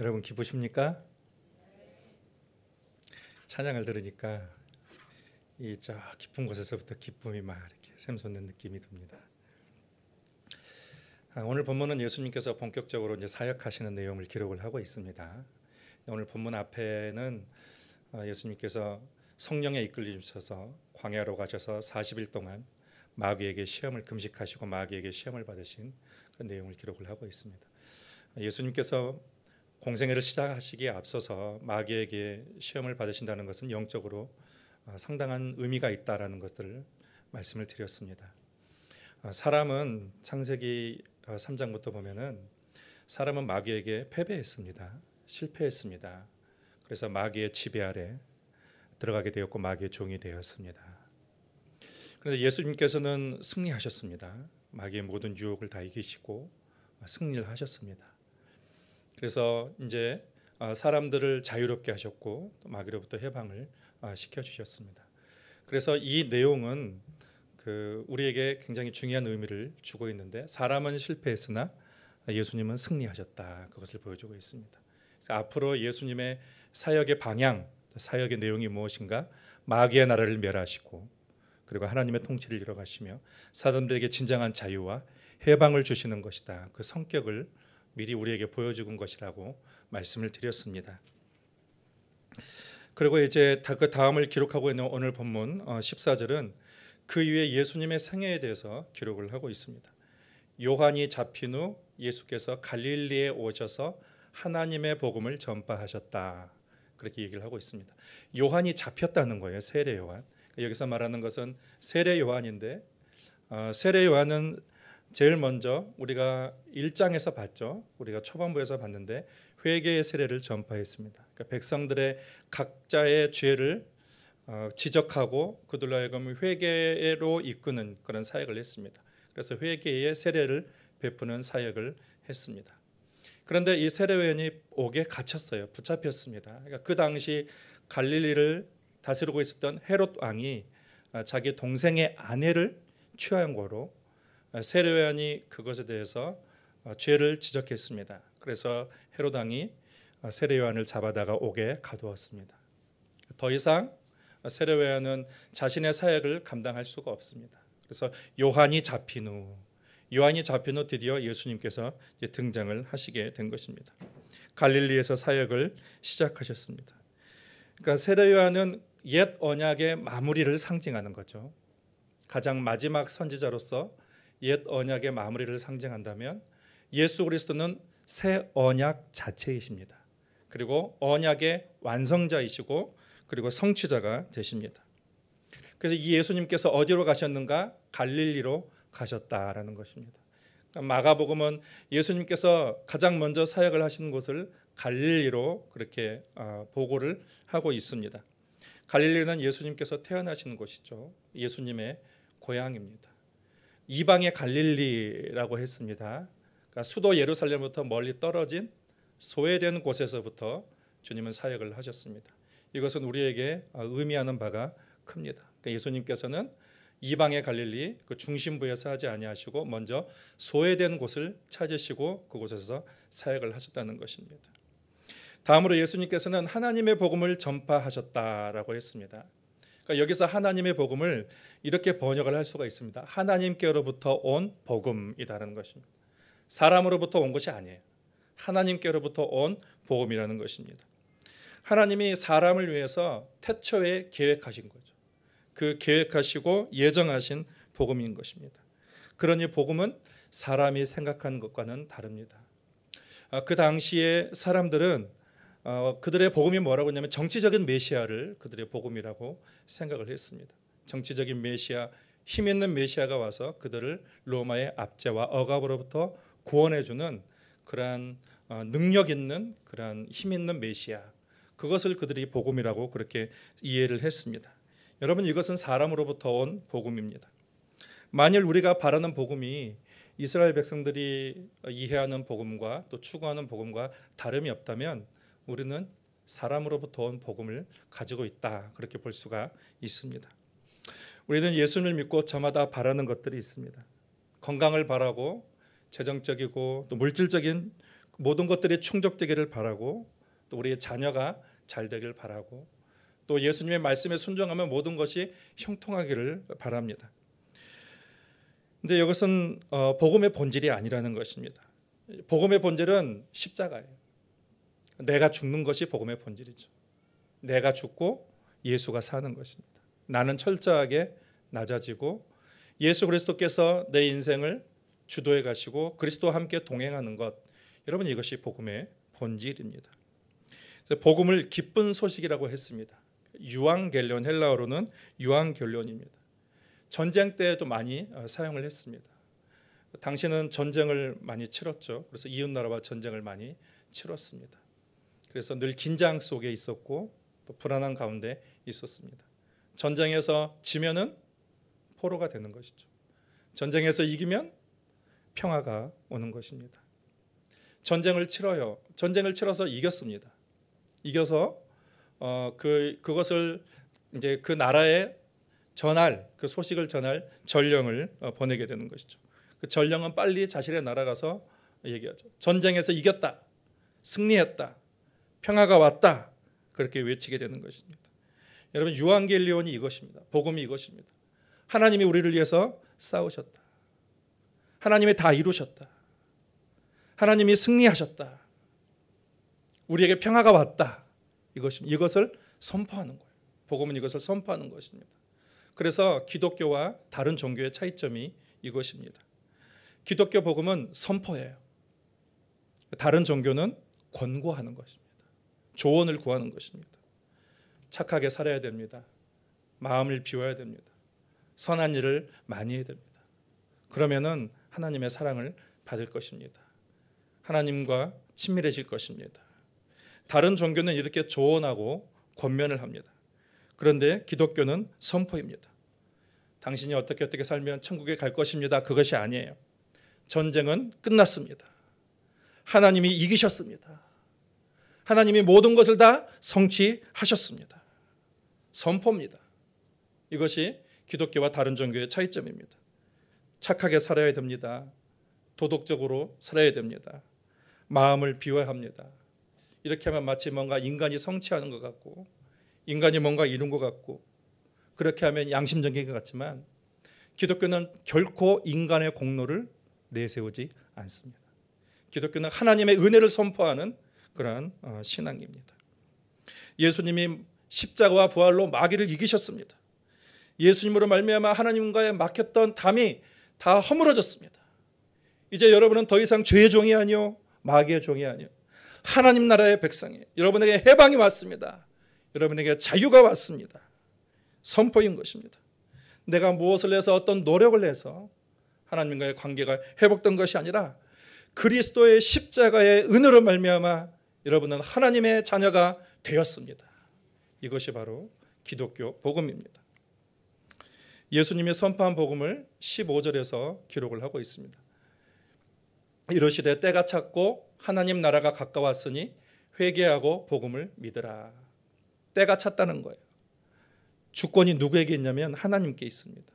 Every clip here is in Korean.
여러분 기쁘십니까? 찬양을 들으니까 이 저 깊은 곳에서부터 기쁨이 막 이렇게 샘솟는 느낌이 듭니다. 오늘 본문은 예수님께서 본격적으로 이제 사역하시는 내용을 기록을 하고 있습니다. 오늘 본문 앞에는 예수님께서 성령에 이끌리셔서 광야로 가셔서 40일 동안 마귀에게 시험을 금식하시고 마귀에게 시험을 받으신 그런 내용을 기록을 하고 있습니다. 예수님께서 공생애를 시작하시기에 앞서서 마귀에게 시험을 받으신다는 것은 영적으로 상당한 의미가 있다라는 것들을 말씀을 드렸습니다. 사람은 창세기 3장부터 보면은 사람은 마귀에게 패배했습니다. 실패했습니다. 그래서 마귀의 지배 아래 들어가게 되었고 마귀의 종이 되었습니다. 그런데 예수님께서는 승리하셨습니다. 마귀의 모든 유혹을 다 이기시고 승리를 하셨습니다. 그래서 이제 사람들을 자유롭게 하셨고 마귀로부터 해방을 시켜주셨습니다. 그래서 이 내용은 우리에게 굉장히 중요한 의미를 주고 있는데 사람은 실패했으나 예수님은 승리하셨다. 그것을 보여주고 있습니다. 그래서 앞으로 예수님의 사역의 방향, 사역의 내용이 무엇인가? 마귀의 나라를 멸하시고 그리고 하나님의 통치를 이뤄가시며 사람들에게 진정한 자유와 해방을 주시는 것이다. 그 성격을 미리 우리에게 보여주는 것이라고 말씀을 드렸습니다. 그리고 이제 그 다음을 기록하고 있는 오늘 본문 14절은 그 이후에 예수님의 생애에 대해서 기록을 하고 있습니다. 요한이 잡힌 후 예수께서 갈릴리에 오셔서 하나님의 복음을 전파하셨다. 그렇게 얘기를 하고 있습니다. 요한이 잡혔다는 거예요. 세례 요한. 여기서 말하는 것은 세례 요한인데 세례 요한은 제일 먼저 우리가 1장에서 봤죠. 우리가 초반부에서 봤는데 회개의 세례를 전파했습니다. 그러니까 백성들의 각자의 죄를 지적하고 그들로 하여금 회개로 이끄는 그런 사역을 했습니다. 그래서 회개의 세례를 베푸는 사역을 했습니다. 그런데 이 세례 요한이 옥에 갇혔어요. 붙잡혔습니다. 그러니까 그 당시 갈릴리를 다스리고 있었던 헤롯 왕이 자기 동생의 아내를 취한 거로 세례 요한이 그것에 대해서 죄를 지적했습니다. 그래서 헤롯 왕이 세례 요한을 잡아다가 옥에 가두었습니다. 더 이상 세례 요한은 자신의 사역을 감당할 수가 없습니다. 그래서 요한이 잡힌 후 드디어 예수님께서 등장을 하시게 된 것입니다. 갈릴리에서 사역을 시작하셨습니다. 그러니까 세례 요한은 옛 언약의 마무리를 상징하는 거죠. 가장 마지막 선지자로서 옛 언약의 마무리를 상징한다면 예수 그리스도는 새 언약 자체이십니다. 그리고 언약의 완성자이시고 그리고 성취자가 되십니다. 그래서 이 예수님께서 어디로 가셨는가? 갈릴리로 가셨다라는 것입니다. 그러니까 마가복음은 예수님께서 가장 먼저 사역을 하시는 곳을 갈릴리로 그렇게 보고를 하고 있습니다. 갈릴리는 예수님께서 태어나신 곳이죠. 예수님의 고향입니다. 이방의 갈릴리라고 했습니다. 그러니까 수도 예루살렘부터 멀리 떨어진 소외된 곳에서부터 주님은 사역을 하셨습니다. 이것은 우리에게 의미하는 바가 큽니다. 그러니까 예수님께서는 이방의 갈릴리 그 중심부에서 하지 아니하시고 먼저 소외된 곳을 찾으시고 그곳에서 사역을 하셨다는 것입니다. 다음으로 예수님께서는 하나님의 복음을 전파하셨다라고 했습니다. 그러니까 여기서 하나님의 복음을 이렇게 번역을 할 수가 있습니다. 하나님께로부터 온 복음이라는 것입니다. 사람으로부터 온 것이 아니에요. 하나님께로부터 온 복음이라는 것입니다. 하나님이 사람을 위해서 태초에 계획하신 거죠. 그 계획하시고 예정하신 복음인 것입니다. 그러니 복음은 사람이 생각하는 것과는 다릅니다. 그 당시에 사람들은 그들의 복음이 뭐라고 했냐면 정치적인 메시아를 그들의 복음이라고 생각을 했습니다. 정치적인 메시아, 힘 있는 메시아가 와서 그들을 로마의 압제와 억압으로부터 구원해주는 그러한 능력 있는 그러한 힘 있는 메시아, 그것을 그들이 복음이라고 그렇게 이해를 했습니다. 여러분, 이것은 사람으로부터 온 복음입니다. 만일 우리가 바라는 복음이 이스라엘 백성들이 이해하는 복음과 또 추구하는 복음과 다름이 없다면 우리는 사람으로부터 온 복음을 가지고 있다, 그렇게 볼 수가 있습니다. 우리는 예수님을 믿고 저마다 바라는 것들이 있습니다. 건강을 바라고 재정적이고 또 물질적인 모든 것들이 충족되기를 바라고 또 우리의 자녀가 잘 되기를 바라고 또 예수님의 말씀에 순종하면 모든 것이 형통하기를 바랍니다. 근데 이것은 복음의 본질이 아니라는 것입니다. 복음의 본질은 십자가예요. 내가 죽는 것이 복음의 본질이죠. 내가 죽고 예수가 사는 것입니다. 나는 철저하게 낮아지고 예수 그리스도께서 내 인생을 주도해 가시고 그리스도와 함께 동행하는 것, 여러분 이것이 복음의 본질입니다. 복음을 기쁜 소식이라고 했습니다. 유앙겔론, 헬라어로는 유앙겔론입니다. 전쟁 때에도 많이 사용을 했습니다. 당시는 전쟁을 많이 치렀죠. 그래서 이웃나라와 전쟁을 많이 치렀습니다. 그래서 늘 긴장 속에 있었고 또 불안한 가운데 있었습니다. 전쟁에서 지면은 포로가 되는 것이죠. 전쟁에서 이기면 평화가 오는 것입니다. 전쟁을 치러요. 전쟁을 치러서 이겼습니다. 이겨서 그것을 이제 그 나라에 전할, 그 소식을 전할 전령을 보내게 되는 것이죠. 그 전령은 빨리 자신의 나라 가서 얘기하죠. 전쟁에서 이겼다, 승리했다, 평화가 왔다, 그렇게 외치게 되는 것입니다. 여러분 유앙겔리온이 이것입니다. 복음이 이것입니다. 하나님이 우리를 위해서 싸우셨다. 하나님이 다 이루셨다. 하나님이 승리하셨다. 우리에게 평화가 왔다. 이것입니다. 이것을 선포하는 거예요. 복음은 이것을 선포하는 것입니다. 그래서 기독교와 다른 종교의 차이점이 이것입니다. 기독교 복음은 선포예요. 다른 종교는 권고하는 것입니다. 조언을 구하는 것입니다. 착하게 살아야 됩니다. 마음을 비워야 됩니다. 선한 일을 많이 해야 됩니다. 그러면은 하나님의 사랑을 받을 것입니다. 하나님과 친밀해질 것입니다. 다른 종교는 이렇게 조언하고 권면을 합니다. 그런데 기독교는 선포입니다. 당신이 어떻게 살면 천국에 갈 것입니다. 그것이 아니에요. 전쟁은 끝났습니다. 하나님이 이기셨습니다. 하나님이 모든 것을 다 성취하셨습니다. 선포입니다. 이것이 기독교와 다른 종교의 차이점입니다. 착하게 살아야 됩니다. 도덕적으로 살아야 됩니다. 마음을 비워야 합니다. 이렇게 하면 마치 뭔가 인간이 성취하는 것 같고 인간이 뭔가 이룬 것 같고 그렇게 하면 양심적인 것 같지만 기독교는 결코 인간의 공로를 내세우지 않습니다. 기독교는 하나님의 은혜를 선포하는 그러한 신앙입니다. 예수님이 십자가와 부활로 마귀를 이기셨습니다. 예수님으로 말미암아 하나님과의 막혔던 담이 다 허물어졌습니다. 이제 여러분은 더 이상 죄의 종이 아니요 마귀의 종이 아니요 하나님 나라의 백성이에요. 여러분에게 해방이 왔습니다. 여러분에게 자유가 왔습니다. 선포인 것입니다. 내가 무엇을 해서 어떤 노력을 해서 하나님과의 관계가 회복된 것이 아니라 그리스도의 십자가의 은혜로 말미암아 여러분은 하나님의 자녀가 되었습니다. 이것이 바로 기독교 복음입니다. 예수님이 선포한 복음을 15절에서 기록을 하고 있습니다. 이르시되 때가 찼고 하나님 나라가 가까웠으니 회개하고 복음을 믿으라. 때가 찼다는 거예요. 주권이 누구에게 있냐면 하나님께 있습니다.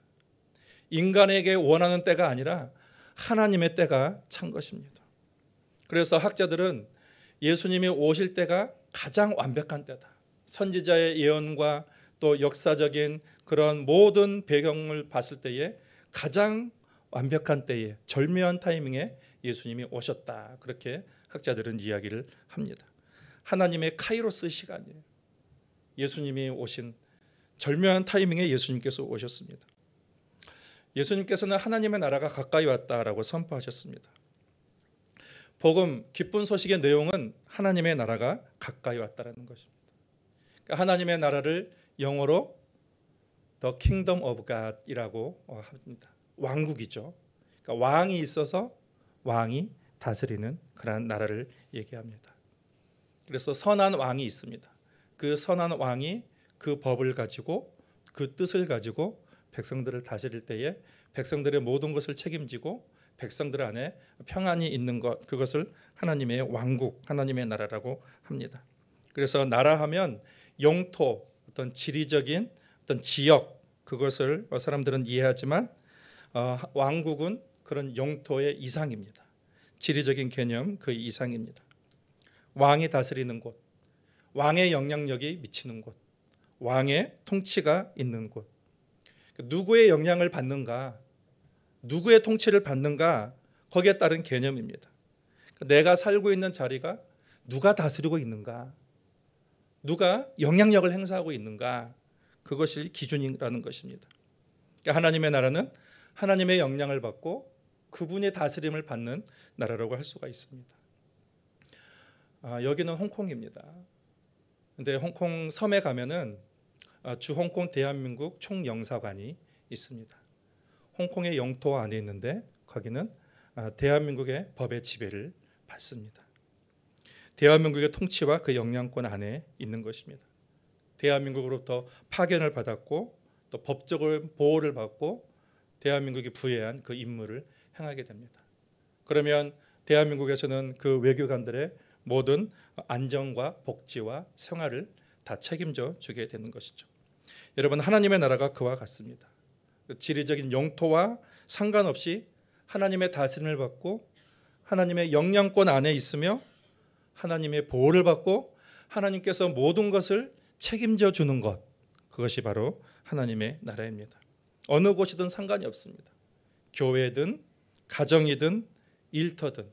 인간에게 원하는 때가 아니라 하나님의 때가 찬 것입니다. 그래서 학자들은 예수님이 오실 때가 가장 완벽한 때다. 선지자의 예언과 또 역사적인 그런 모든 배경을 봤을 때에 가장 완벽한 때에 절묘한 타이밍에 예수님이 오셨다. 그렇게 학자들은 이야기를 합니다. 하나님의 카이로스 시간이에요. 예수님이 오신 절묘한 타이밍에 예수님께서 오셨습니다. 예수님께서는 하나님의 나라가 가까이 왔다라고 선포하셨습니다. 복음 기쁜 소식의 내용은 하나님의 나라가 가까이 왔다라는 것입니다. 그러니까 하나님의 나라를 영어로 The Kingdom of God이라고 합니다. 왕국이죠. 그러니까 왕이 있어서 왕이 다스리는 그러한 나라를 얘기합니다. 그래서 선한 왕이 있습니다. 그 선한 왕이 그 법을 가지고 그 뜻을 가지고 백성들을 다스릴 때에 백성들의 모든 것을 책임지고 백성들 안에 평안이 있는 것, 그것을 하나님의 왕국, 하나님의 나라라고 합니다. 그래서 나라하면 영토, 어떤 지리적인 어떤 지역, 그것을 사람들은 이해하지만 왕국은 그런 영토의 이상입니다. 지리적인 개념 그 이상입니다. 왕이 다스리는 곳, 왕의 영향력이 미치는 곳, 왕의 통치가 있는 곳. 누구의 영향을 받는가, 누구의 통치를 받는가, 거기에 따른 개념입니다. 내가 살고 있는 자리가 누가 다스리고 있는가, 누가 영향력을 행사하고 있는가, 그것이 기준이라는 것입니다. 하나님의 나라는 하나님의 영향을 받고 그분의 다스림을 받는 나라라고 할 수가 있습니다. 여기는 홍콩입니다. 근데 홍콩 섬에 가면은 주 홍콩 대한민국 총영사관이 있습니다. 홍콩의 영토 안에 있는데 거기는 대한민국의 법의 지배를 받습니다. 대한민국의 통치와 그 영향권 안에 있는 것입니다. 대한민국으로부터 파견을 받았고 또 법적으로 보호를 받고 대한민국이 부여한 그 임무를 행하게 됩니다. 그러면 대한민국에서는 그 외교관들의 모든 안전과 복지와 생활을 다 책임져 주게 되는 것이죠. 여러분, 하나님의 나라가 그와 같습니다. 지리적인 영토와 상관없이 하나님의 다스림을 받고 하나님의 영향권 안에 있으며 하나님의 보호를 받고 하나님께서 모든 것을 책임져 주는 것, 그것이 바로 하나님의 나라입니다. 어느 곳이든 상관이 없습니다. 교회든 가정이든 일터든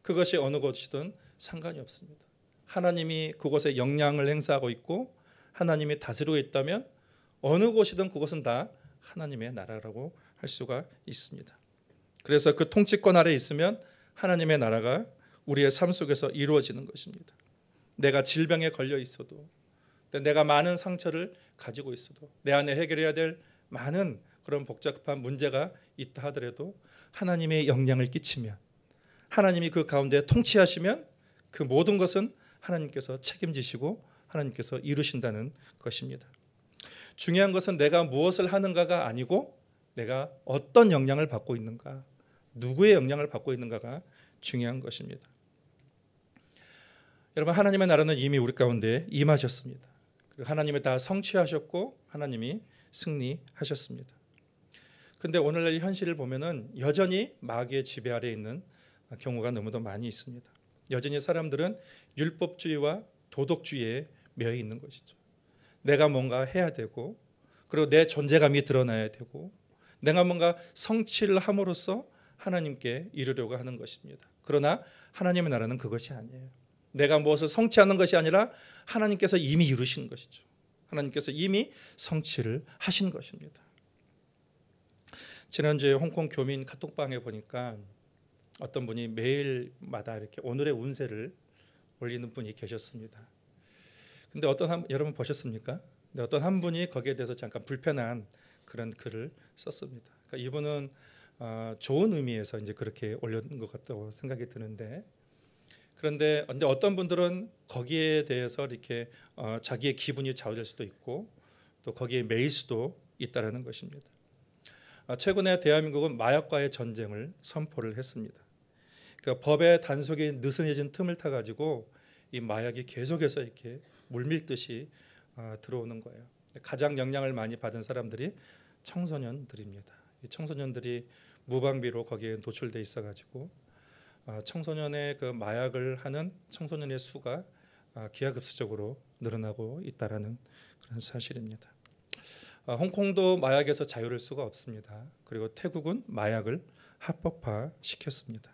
그것이 어느 곳이든 상관이 없습니다. 하나님이 그곳에 영향을 행사하고 있고 하나님이 다스리고 있다면 어느 곳이든 그것은 다 하나님의 나라라고 할 수가 있습니다. 그래서 그 통치권 아래 있으면 하나님의 나라가 우리의 삶 속에서 이루어지는 것입니다. 내가 질병에 걸려 있어도, 내가 많은 상처를 가지고 있어도, 내 안에 해결해야 될 많은 그런 복잡한 문제가 있다 하더라도 하나님의 영향을 끼치면, 하나님이 그 가운데 통치하시면 그 모든 것은 하나님께서 책임지시고 하나님께서 이루신다는 것입니다. 중요한 것은 내가 무엇을 하는가가 아니고 내가 어떤 영향을 받고 있는가, 누구의 영향을 받고 있는가가 중요한 것입니다. 여러분, 하나님의 나라는 이미 우리 가운데 임하셨습니다. 하나님이 다 성취하셨고 하나님이 승리하셨습니다. 그런데 오늘날 현실을 보면은 여전히 마귀의 지배 아래 있는 경우가 너무도 많이 있습니다. 여전히 사람들은 율법주의와 도덕주의에 매여 있는 것이죠. 내가 뭔가 해야 되고, 그리고 내 존재감이 드러나야 되고, 내가 뭔가 성취를 함으로써 하나님께 이르려고 하는 것입니다. 그러나 하나님의 나라는 그것이 아니에요. 내가 무엇을 성취하는 것이 아니라 하나님께서 이미 이루신 것이죠. 하나님께서 이미 성취를 하신 것입니다. 지난주에 홍콩 교민 카톡방에 보니까 어떤 분이 매일마다 이렇게 오늘의 운세를 올리는 분이 계셨습니다. 근데 여러분 보셨습니까? 근데 어떤 한 분이 거기에 대해서 잠깐 불편한 그런 글을 썼습니다. 그러니까 이분은 좋은 의미에서 이제 그렇게 올린 것 같다고 생각이 드는데, 그런데 어떤 분들은 거기에 대해서 이렇게 자기의 기분이 좌우될 수도 있고 또 거기에 매일 수도 있다라는 것입니다. 최근에 대한민국은 마약과의 전쟁을 선포를 했습니다. 그러니까 법의 단속이 느슨해진 틈을 타 가지고 이 마약이 계속해서 이렇게 물밀듯이 들어오는 거예요. 가장 영향을 많이 받은 사람들이 청소년들입니다. 이 청소년들이 무방비로 거기에 노출돼 있어 가지고 청소년의 그 마약을 하는 청소년의 수가 기하급수적으로 늘어나고 있다라는 그런 사실입니다. 홍콩도 마약에서 자유를 수가 없습니다. 그리고 태국은 마약을 합법화 시켰습니다.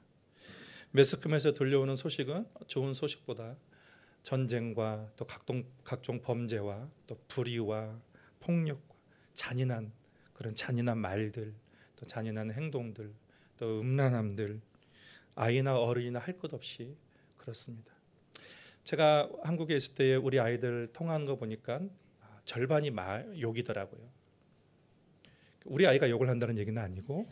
매스컴에서 들려오는 소식은 좋은 소식보다 전쟁과 또 각종 범죄와 또 불의와 폭력과 잔인한 말들, 또 잔인한 행동들, 또 음란함들, 아이나 어른이나 할 것 없이 그렇습니다. 제가 한국에 있을 때 우리 아이들 통화하는 거 보니까 절반이 욕이더라고요. 우리 아이가 욕을 한다는 얘기는 아니고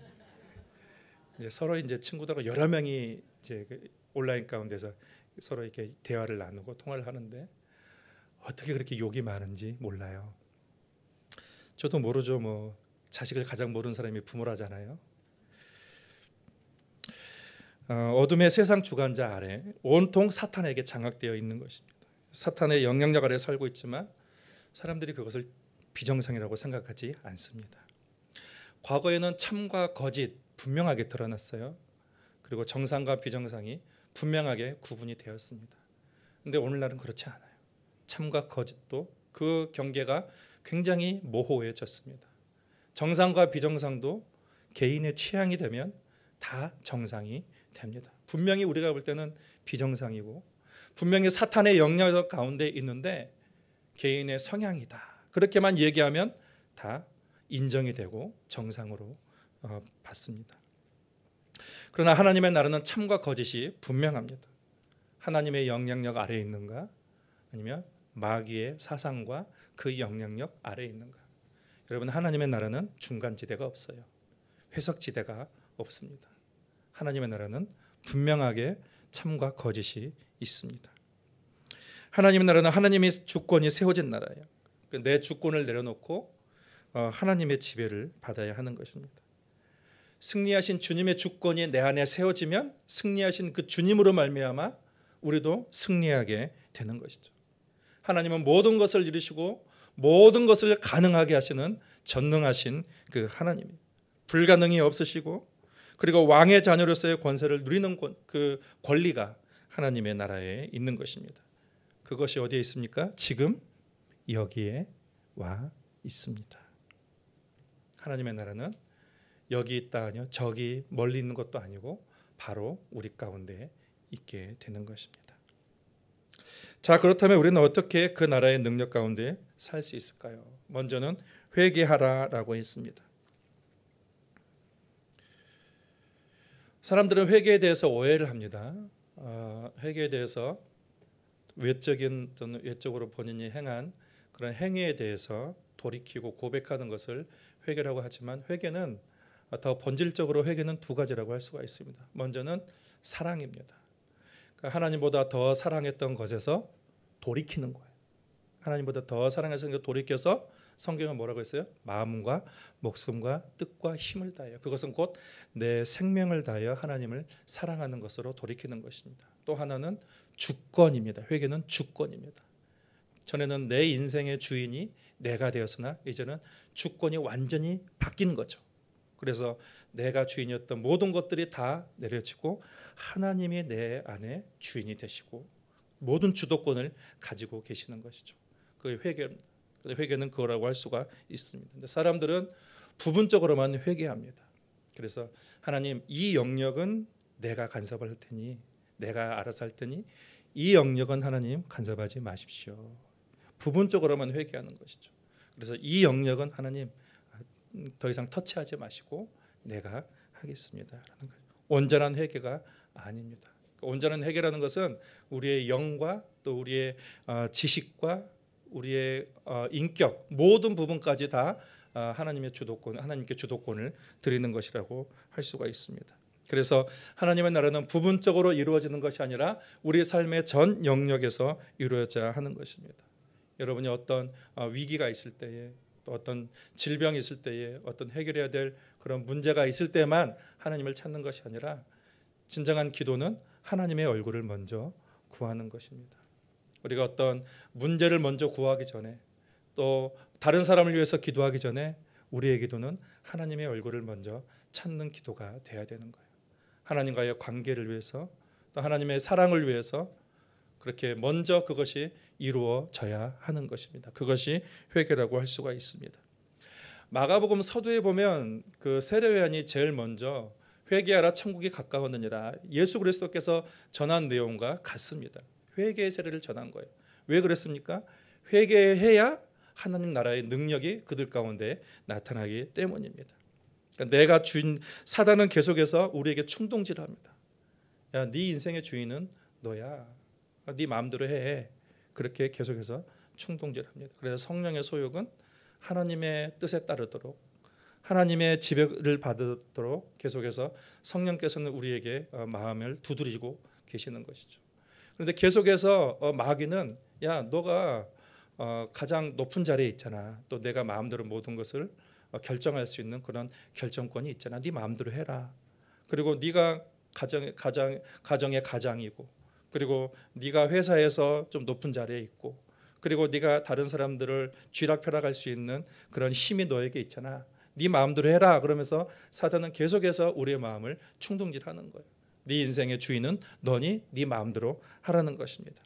이제 서로 이제 친구들과 여러 명이 이제 온라인 가운데서 서로 이렇게 대화를 나누고 통화를 하는데 어떻게 그렇게 욕이 많은지 몰라요. 저도 모르죠. 뭐 자식을 가장 모르는 사람이 부모라잖아요. 어둠의 세상 주관자 아래 온통 사탄에게 장악되어 있는 것입니다. 사탄의 영향력 아래 살고 있지만 사람들이 그것을 비정상이라고 생각하지 않습니다. 과거에는 참과 거짓 분명하게 드러났어요. 그리고 정상과 비정상이 분명하게 구분이 되었습니다. 그런데 오늘날은 그렇지 않아요. 참과 거짓도 그 경계가 굉장히 모호해졌습니다. 정상과 비정상도 개인의 취향이 되면 다 정상이 됩니다. 분명히 우리가 볼 때는 비정상이고 분명히 사탄의 영향력 가운데 있는데 개인의 성향이다. 그렇게만 얘기하면 다 인정이 되고 정상으로 받습니다. 그러나 하나님의 나라는 참과 거짓이 분명합니다. 하나님의 영향력 아래에 있는가 아니면 마귀의 사상과 그 영향력 아래에 있는가. 여러분, 하나님의 나라는 중간지대가 없어요. 회석지대가 없습니다. 하나님의 나라는 분명하게 참과 거짓이 있습니다. 하나님의 나라는 하나님의 주권이 세워진 나라예요. 내 주권을 내려놓고 하나님의 지배를 받아야 하는 것입니다. 승리하신 주님의 주권이 내 안에 세워지면 승리하신 그 주님으로 말미암아 우리도 승리하게 되는 것이죠. 하나님은 모든 것을 이루시고 모든 것을 가능하게 하시는 전능하신 그 하나님이에요. 불가능이 없으시고 그리고 왕의 자녀로서의 권세를 누리는 그 권리가 하나님의 나라에 있는 것입니다. 그것이 어디에 있습니까? 지금 여기에 와 있습니다. 하나님의 나라는 여기 있다 아니요, 저기 멀리 있는 것도 아니고 바로 우리 가운데 있게 되는 것입니다. 자, 그렇다면 우리는 어떻게 그 나라의 능력 가운데 살 수 있을까요? 먼저는 회개하라라고 했습니다. 사람들은 회개에 대해서 오해를 합니다. 회개에 대해서 외적인 또는 외적으로 본인이 행한 그런 행위에 대해서 돌이키고 고백하는 것을 회개라고 하지만 회개는 더 본질적으로 회개는 두 가지라고 할 수가 있습니다. 먼저는 사랑입니다. 그러니까 하나님보다 더 사랑했던 것에서 돌이키는 거예요. 하나님보다 더 사랑해서 돌이켜서 성경은 뭐라고 했어요? 마음과 목숨과 뜻과 힘을 다하여, 그것은 곧 내 생명을 다하여 하나님을 사랑하는 것으로 돌이키는 것입니다. 또 하나는 주권입니다. 회개는 주권입니다. 전에는 내 인생의 주인이 내가 되었으나 이제는 주권이 완전히 바뀐 거죠. 그래서 내가 주인이었던 모든 것들이 다 내려지고 하나님이 내 안에 주인이 되시고 모든 주도권을 가지고 계시는 것이죠. 그게 회개입니다. 회개는 그거라고 할 수가 있습니다. 근데 사람들은 부분적으로만 회개합니다. 그래서 하나님, 이 영역은 내가 간섭할 테니, 내가 알아서 할 테니 이 영역은 하나님 간섭하지 마십시오. 부분적으로만 회개하는 것이죠. 그래서 이 영역은 하나님 더 이상 터치하지 마시고 내가 하겠습니다라는 거예요. 온전한 회개가 아닙니다. 온전한 회개라는 것은 우리의 영과 또 우리의 지식과 우리의 인격 모든 부분까지 다 하나님의 주도권, 하나님께 주도권을 드리는 것이라고 할 수가 있습니다. 그래서 하나님의 나라는 부분적으로 이루어지는 것이 아니라 우리 삶의 전 영역에서 이루어져야 하는 것입니다. 여러분이 어떤 위기가 있을 때에, 또 어떤 질병이 있을 때에, 어떤 해결해야 될 그런 문제가 있을 때만 하나님을 찾는 것이 아니라 진정한 기도는 하나님의 얼굴을 먼저 구하는 것입니다. 우리가 어떤 문제를 먼저 구하기 전에, 또 다른 사람을 위해서 기도하기 전에 우리의 기도는 하나님의 얼굴을 먼저 찾는 기도가 돼야 되는 거예요. 하나님과의 관계를 위해서, 또 하나님의 사랑을 위해서 그렇게 먼저 그것이 이루어져야 하는 것입니다. 그것이 회개라고 할 수가 있습니다. 마가복음 서두에 보면 그 세례요한이 제일 먼저 회개하라 천국이 가까웠느니라 예수 그리스도께서 전한 내용과 같습니다. 회개의 세례를 전한 거예요. 왜 그랬습니까? 회개해야 하나님 나라의 능력이 그들 가운데 나타나기 때문입니다. 그러니까 내가 주인, 사단은 계속해서 우리에게 충동질을 합니다. 야, 네 인생의 주인은 너야. 네 마음대로 해. 그렇게 계속해서 충동질합니다. 그래서 성령의 소욕은 하나님의 뜻에 따르도록, 하나님의 지배를 받도록 계속해서 성령께서는 우리에게 마음을 두드리고 계시는 것이죠. 그런데 계속해서 마귀는 야, 너가 가장 높은 자리에 있잖아. 또 내가 마음대로 모든 것을 결정할 수 있는 그런 결정권이 있잖아. 네 마음대로 해라. 그리고 네가 가정의 가장이고, 그리고 네가 회사에서 좀 높은 자리에 있고, 그리고 네가 다른 사람들을 쥐락펴락할 수 있는 그런 힘이 너에게 있잖아. 네 마음대로 해라. 그러면서 사단은 계속해서 우리의 마음을 충동질하는 거예요. 네 인생의 주인은 너니 네 마음대로 하라는 것입니다.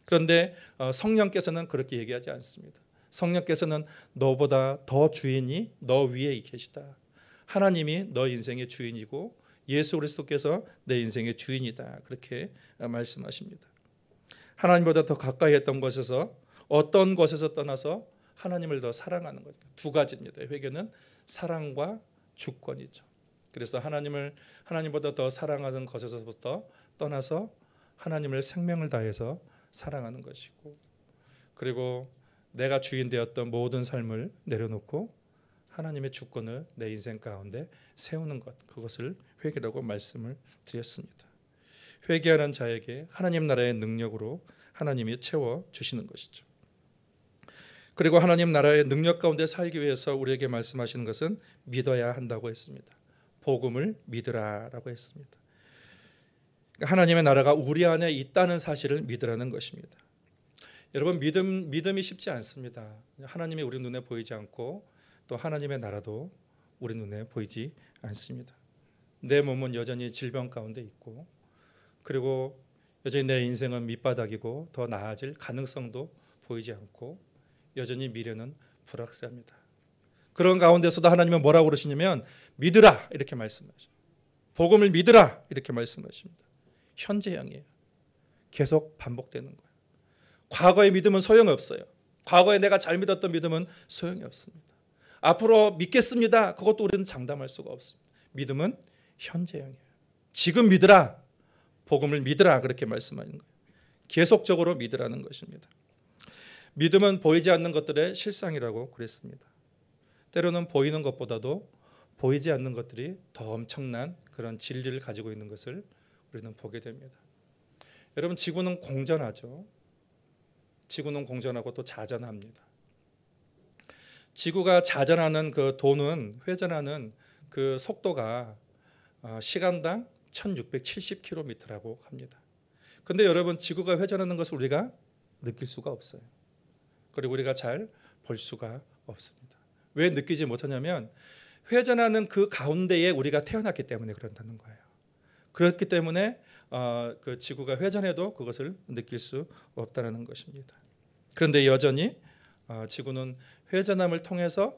그런데 성령께서는 그렇게 얘기하지 않습니다. 성령께서는 너보다 더 주인이 너 위에 계시다. 하나님이 너 인생의 주인이고 예수 그리스도께서 내 인생의 주인이다. 그렇게 말씀하십니다. 하나님보다 더 가까이 했던 것에서 어떤 것에서 떠나서 하나님을 더 사랑하는 거죠. 두 가지입니다. 회개는 사랑과 주권이죠. 그래서 하나님보다 더 사랑하는 것에서부터 떠나서 하나님을 생명을 다해서 사랑하는 것이고, 그리고 내가 주인 되었던 모든 삶을 내려놓고 하나님의 주권을 내 인생 가운데 세우는 것, 그것을 회개라고 말씀을 드렸습니다. 회개하는 자에게 하나님 나라의 능력으로 하나님이 채워주시는 것이죠. 그리고 하나님 나라의 능력 가운데 살기 위해서 우리에게 말씀하시는 것은 믿어야 한다고 했습니다. 복음을 믿으라라고 했습니다. 하나님의 나라가 우리 안에 있다는 사실을 믿으라는 것입니다. 여러분, 믿음이 쉽지 않습니다. 하나님이 우리 눈에 보이지 않고 또 하나님의 나라도 우리 눈에 보이지 않습니다. 내 몸은 여전히 질병 가운데 있고, 그리고 여전히 내 인생은 밑바닥이고 더 나아질 가능성도 보이지 않고 여전히 미래는 불확실합니다. 그런 가운데서도 하나님은 뭐라고 그러시냐면 믿으라 이렇게 말씀하셔요. 복음을 믿으라 이렇게 말씀하십니다. 현재형이에요. 계속 반복되는 거예요. 과거의 믿음은 소용이 없어요. 과거에 내가 잘 믿었던 믿음은 소용이 없습니다. 앞으로 믿겠습니다. 그것도 우리는 장담할 수가 없습니다. 믿음은 현재형이에요. 지금 믿으라. 복음을 믿으라 그렇게 말씀하는 거예요. 계속적으로 믿으라는 것입니다. 믿음은 보이지 않는 것들의 실상이라고 그랬습니다. 때로는 보이는 것보다도 보이지 않는 것들이 더 엄청난 그런 진리를 가지고 있는 것을 우리는 보게 됩니다. 여러분, 지구는 공전하죠. 지구는 공전하고 또 자전합니다. 지구가 자전하는 그 도는 회전하는 그 속도가 시간당 1670km라고 합니다. 그런데 여러분, 지구가 회전하는 것을 우리가 느낄 수가 없어요. 그리고 우리가 잘 볼 수가 없습니다. 왜 느끼지 못하냐면 회전하는 그 가운데에 우리가 태어났기 때문에 그런다는 거예요. 그렇기 때문에 그 지구가 회전해도 그것을 느낄 수 없다는 것입니다. 그런데 여전히 지구는 회전함을 통해서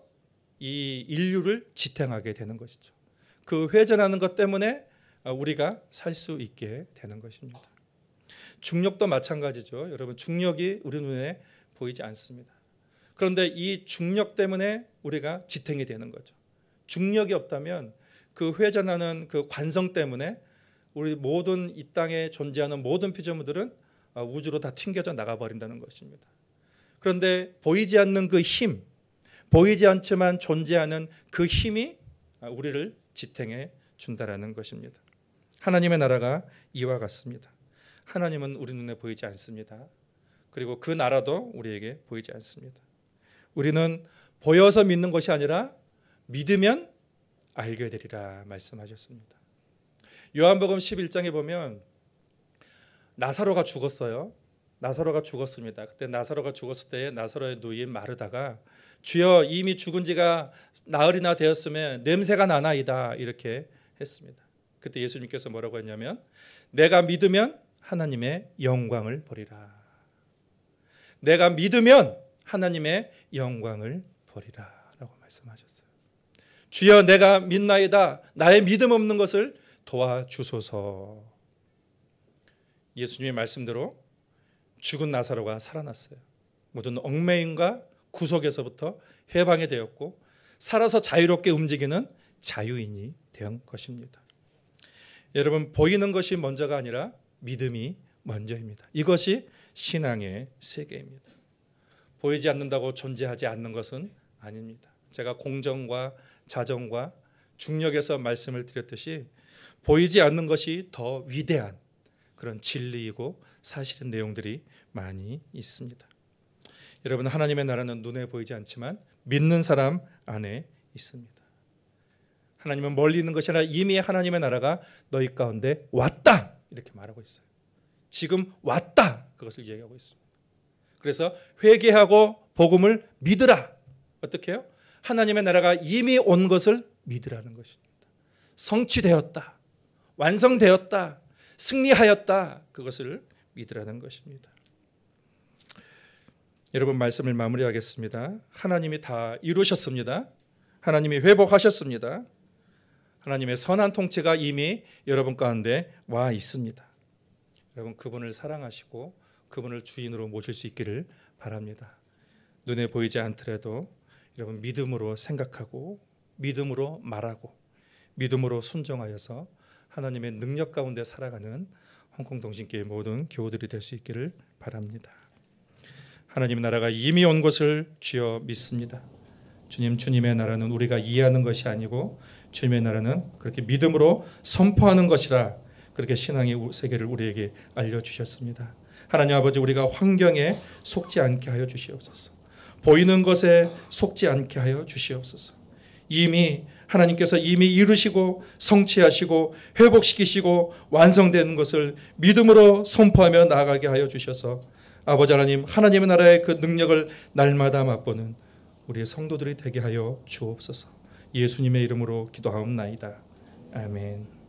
이 인류를 지탱하게 되는 것이죠. 그 회전하는 것 때문에 우리가 살 수 있게 되는 것입니다. 중력도 마찬가지죠. 여러분, 중력이 우리 눈에 보이지 않습니다. 그런데 이 중력 때문에 우리가 지탱이 되는 거죠. 중력이 없다면 그 회전하는 그 관성 때문에 우리 모든 이 땅에 존재하는 모든 피조물들은 우주로 다 튕겨져 나가버린다는 것입니다. 그런데 보이지 않는 그 힘, 보이지 않지만 존재하는 그 힘이 우리를 지탱해 준다라는 것입니다. 하나님의 나라가 이와 같습니다. 하나님은 우리 눈에 보이지 않습니다. 그리고 그 나라도 우리에게 보이지 않습니다. 우리는 보여서 믿는 것이 아니라 믿으면 알게 되리라 말씀하셨습니다. 요한복음 11장에 보면 나사로가 죽었어요. 나사로가 죽었습니다. 그때 나사로가 죽었을 때 나사로의 누이인 마르다가 주여, 이미 죽은 지가 나흘이나 되었으면 냄새가 나나이다 이렇게 했습니다. 그때 예수님께서 뭐라고 했냐면 내가 믿으면 하나님의 영광을 보리라. 내가 믿으면 하나님의 영광을 보리라 라고 말씀하셨어요. 주여, 내가 믿나이다. 나의 믿음 없는 것을 도와주소서. 예수님의 말씀대로 죽은 나사로가 살아났어요. 모든 얽매임과 구속에서부터 해방이 되었고 살아서 자유롭게 움직이는 자유인이 된 것입니다. 여러분, 보이는 것이 먼저가 아니라 믿음이 먼저입니다. 이것이 신앙의 세계입니다. 보이지 않는다고 존재하지 않는 것은 아닙니다. 제가 공정과 자정과 중력에서 말씀을 드렸듯이 보이지 않는 것이 더 위대한 그런 진리이고 사실의 내용들이 많이 있습니다. 여러분, 하나님의 나라는 눈에 보이지 않지만 믿는 사람 안에 있습니다. 하나님은 멀리 있는 것이 아니라 이미 하나님의 나라가 너희 가운데 왔다 이렇게 말하고 있어요. 지금 왔다, 그것을 얘기하고 있습니다. 그래서 회개하고 복음을 믿으라. 어떻게 해요? 하나님의 나라가 이미 온 것을 믿으라는 것입니다. 성취되었다, 완성되었다, 승리하였다. 그것을 믿으라는 것입니다. 여러분, 말씀을 마무리하겠습니다. 하나님이 다 이루셨습니다. 하나님이 회복하셨습니다. 하나님의 선한 통치가 이미 여러분 가운데 와 있습니다. 여러분, 그분을 사랑하시고 그분을 주인으로 모실 수 있기를 바랍니다. 눈에 보이지 않더라도 여러분, 믿음으로 생각하고 믿음으로 말하고 믿음으로 순종하여서 하나님의 능력 가운데 살아가는 홍콩동신교회 모든 교우들이 될 수 있기를 바랍니다. 하나님의 나라가 이미 온 것을 주여 믿습니다. 주님의 나라는 우리가 이해하는 것이 아니고 주님의 나라는 그렇게 믿음으로 선포하는 것이라, 그렇게 신앙의 세계를 우리에게 알려주셨습니다. 하나님 아버지, 우리가 환경에 속지 않게 하여 주시옵소서. 보이는 것에 속지 않게 하여 주시옵소서. 하나님께서 이미 이루시고 성취하시고 회복시키시고 완성되는 것을 믿음으로 선포하며 나아가게 하여 주셔서 아버지 하나님, 하나님의 나라의 그 능력을 날마다 맛보는 우리의 성도들이 되게 하여 주옵소서. 예수님의 이름으로 기도하옵나이다. 아멘.